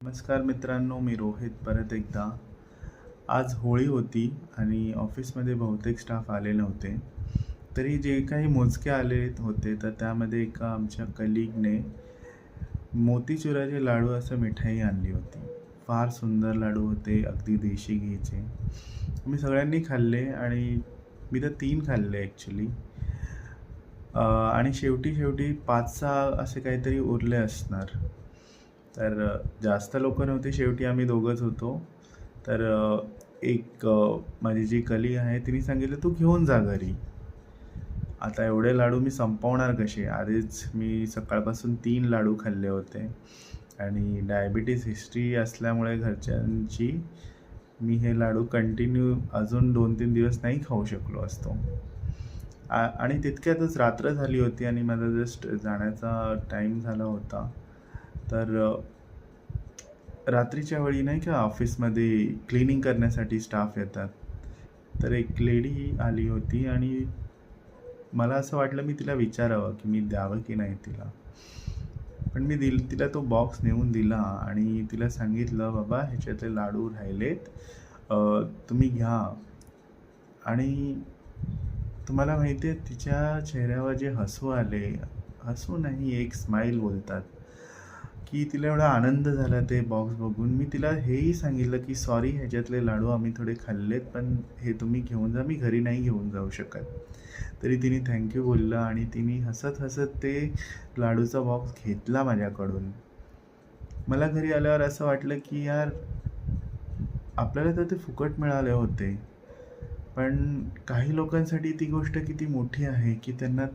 नमस्कार मित्रांनो, मी रोहित परत एकदा. आज होळी होती आणि ऑफिसमध्ये बहुतेक स्टाफ आले नव्हते. तरी जे काही मोजके आले होते, तर त्यामध्ये एका आमच्या कलीगने मोतीचुराचे लाडू असं मिठाई आणली होती. फार सुंदर लाडू होते, अगदी देशी घीचे. मी सगळ्यांनी खाल्ले आणि मी तर 3 खाल्ले ॲक्चुअली. आणि शेवटी 5-6 असे काहीतरी उरले असणार. तर जास्त लोकं नव्हती, शेवटी आम्ही दोघंच होतो. तर माझी जी कलीग आहे तिने सांगितलं, "तू घेऊन जा घरी." आता एवढे लाडू मी संपवणार कसे? आधीच मी सकाळपासून 3 लाडू खाल्ले होते आणि डायबिटीज हिस्ट्री असल्यामुळे घरच्यांची, मी हे लाडू कंटिन्यू अजून 2-3 दिवस नाही खाऊ शकलो असतो. आणि तितक्यातच रात्र झाली होती आणि माझा जस्ट जाण्याचा टाईम झाला होता. तर रात्रीच्या वेळी नाही का ऑफिसमध्ये क्लिनिंग करण्यासाठी स्टाफ येतात. तर एक लेडी आली होती आणि मला असं वाटलं मी तिला विचारावं की मी द्यावं की नाही तिला. पण मी तिला तो बॉक्स नेऊन दिला आणि तिला सांगितलं, "बाबा ह्याच्यातले लाडू राहिलेत, तुम्ही घ्या." आणि तुम्हाला माहिती आहे तिच्या चेहऱ्यावर जे हसू आले, हसू नाही एक स्माईल बोलतात, की तिला एवढा आनंद झाला ते बॉक्स बघून. मी तिला हेही सांगितलं, की "सॉरी ह्याच्यातले लाडू आम्ही थोडे खाल्लेत, पण हे तुम्ही घेऊन जा, मी घरी नाही घेऊन जाऊ शकत." तरी तिने थँक बोललं आणि तिने हसत-हसत ते लाडूचा बॉक्स घेतला माझ्याकडून. मला घरी आल्यावर असं वाटलं, की यार आपल्याला तर ते फुकट मिळाले होते. पण काही लोकांसाठी ती गोष्ट किती मोठी आहे, की त्यांना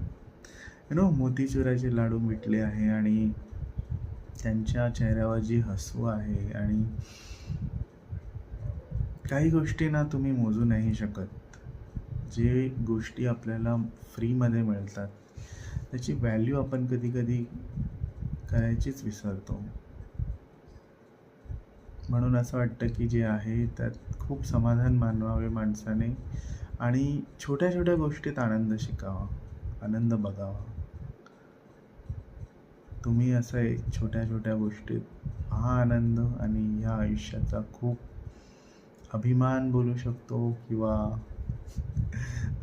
मोतीचुराचे लाडू भेटले आहे आणि त्यांच्या चेहऱ्यावर जी हसू आहे. आणि काही गोष्टी ना तुम्ही मोजू नाही शकत. जे गोष्टी आपल्याला फ्रीमध्ये मिळतात, त्याची व्हॅल्यू आपण कधी-कधी करायचीच विसरतो. म्हणून असं वाटतं, की जे आहे त्यात खूप समाधान मानवावे माणसाने आणि छोट्या-छोट्या गोष्टीत आनंद शिकावा, आनंद बघावा. तुम्ही असं एक छोट्या-छोट्या गोष्टीत हा आनंद आणि ह्या आयुष्याचा खूप अभिमान बोलू शकतो किंवा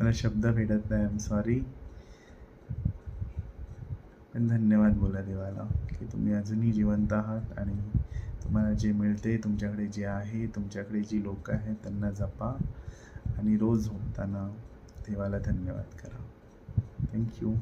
मला शब्द भेटत नाही, आय एम सॉरी. पण धन्यवाद बोला देवाला, की तुम्ही अजूनही जिवंत आहात आणि तुम्हाला जे मिळते, तुमच्याकडे जे आहे, तुमच्याकडे जी लोकं आहेत त्यांना जपा आणि रोज झोपताना देवाला धन्यवाद करा. Thank you.